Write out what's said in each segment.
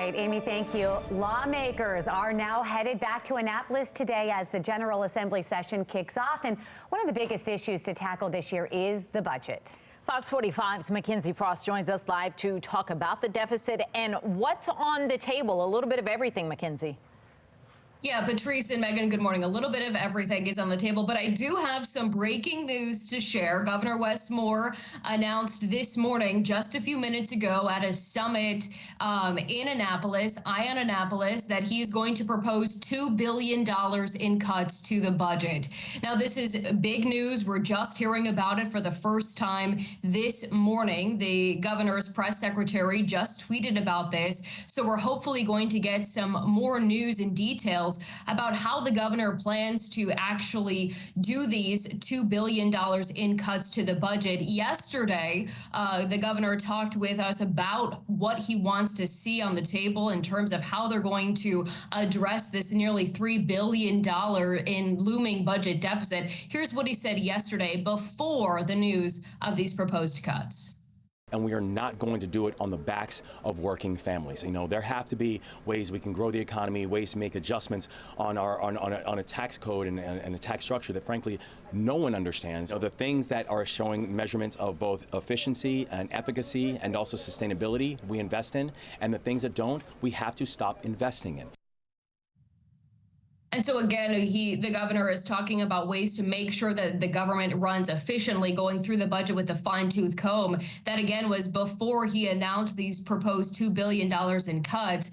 right, Amy, thank you. Lawmakers are now headed back to Annapolis today as the General Assembly session kicks off. And one of the biggest issues to tackle this year is the budget. Fox 45's Mackenzie Frost joins us live to talk about the deficit and what's on the table. A little bit of everything, Mackenzie. Yeah, Patrice and Megan, good morning. A little bit of everything is on the table, but I do have some breaking news to share. Governor Wes Moore announced this morning, just a few minutes ago at a summit in Annapolis, Annapolis, that he is going to propose $2 billion in cuts to the budget. Now, this is big news. We're just hearing about it for the first time this morning. The governor's press secretary just tweeted about this. So we're hopefully going to get some more news and details about how the governor plans to actually do these $2 billion in cuts to the budget. Yesterday, the governor talked with us about what he wants to see on the table in terms of how they're going to address this nearly $3 billion in looming budget deficit. Here's what he said yesterday before the news of these proposed cuts. And we are not going to do it on the backs of working families. You know, there have to be ways we can grow the economy, ways to make adjustments on a tax code and a tax structure that, frankly, no one understands. So the things that are showing measurements of both efficiency and efficacy and also sustainability we invest in, and the things that don't, we have to stop investing in. And so again, the governor is talking about ways to make sure that the government runs efficiently, going through the budget with a fine-tooth comb. That again was before he announced these proposed $2 billion in cuts.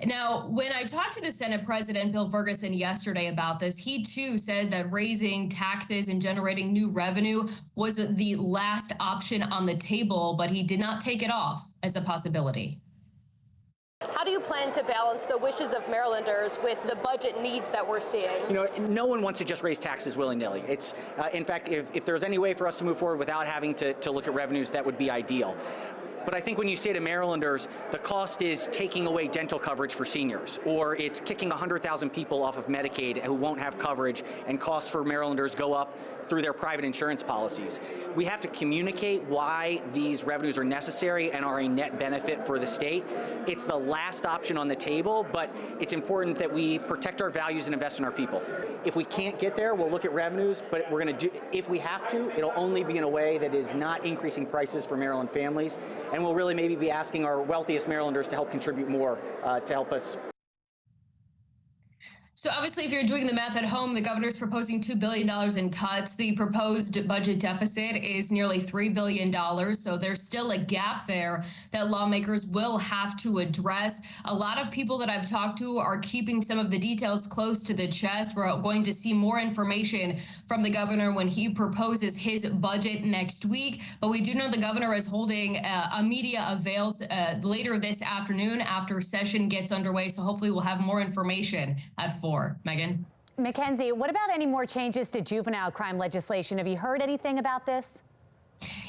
Now, when I talked to the Senate President Bill Ferguson yesterday about this, he too said that raising taxes and generating new revenue was the last option on the table, but he did not take it off as a possibility. How do you plan to balance the wishes of Marylanders with the budget needs that we're seeing? You know, no one wants to just raise taxes willy-nilly. It's, in fact, if there's any way for us to move forward without having to look at revenues, that would be ideal. But I think when you say to Marylanders, the cost is taking away dental coverage for seniors, or it's kicking 100,000 people off of Medicaid who won't have coverage, and costs for Marylanders go up through their private insurance policies. We have to communicate why these revenues are necessary and are a net benefit for the state. It's the last option on the table, but it's important that we protect our values and invest in our people. If we can't get there, we'll look at revenues, but we're going to do, if we have to, it'll only be in a way that is not increasing prices for Maryland families, and we'll really maybe be asking our wealthiest Marylanders to help contribute more to help us. So obviously, if you're doing the math at home, the governor's proposing $2 billion in cuts. The proposed budget deficit is nearly $3 billion. So there's still a gap there that lawmakers will have to address. A lot of people that I've talked to are keeping some of the details close to the chest. We're going to see more information from the governor when he proposes his budget next week. But we do know the governor is holding a media avails later this afternoon after session gets underway. So hopefully we'll have more information at 4. Megan? Mackenzie, what about any more changes to juvenile crime legislation? Have you heard anything about this?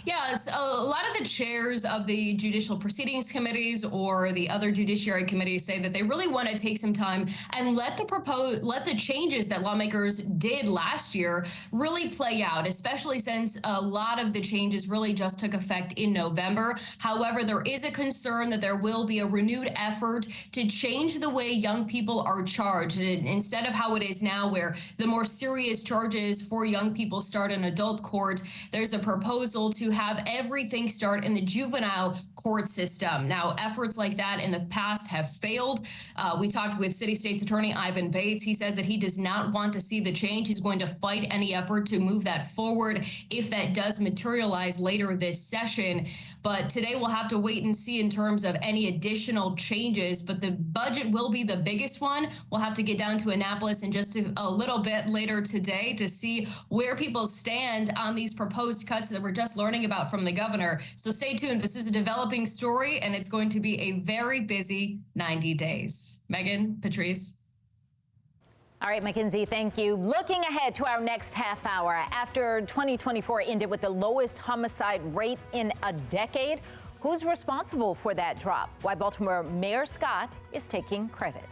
Yes, a lot of the chairs of the judicial proceedings committees or the other judiciary committees say that they really want to take some time and let the changes that lawmakers did last year really play out, especially since a lot of the changes really just took effect in November. However, there is a concern that there will be a renewed effort to change the way young people are charged. And instead of how it is now, where the more serious charges for young people start in adult court, there's a proposal to have everything start in the juvenile court system. Now, efforts like that in the past have failed. We talked with City State's Attorney Ivan Bates. He says that he does not want to see the change. He's going to fight any effort to move that forward if that does materialize later this session. But today we'll have to wait and see in terms of any additional changes. But the budget will be the biggest one. We'll have to get down to Annapolis in just a little bit later today to see where people stand on these proposed cuts that we're just learning about from the governor. So stay tuned. This is a developing story, and it's going to be a very busy 90 days. Megan, Patrice. All right, Mackenzie, thank you. Looking ahead to our next half hour, after 2024 ended with the lowest homicide rate in a decade, who's responsible for that drop? Why Baltimore Mayor Scott is taking credit.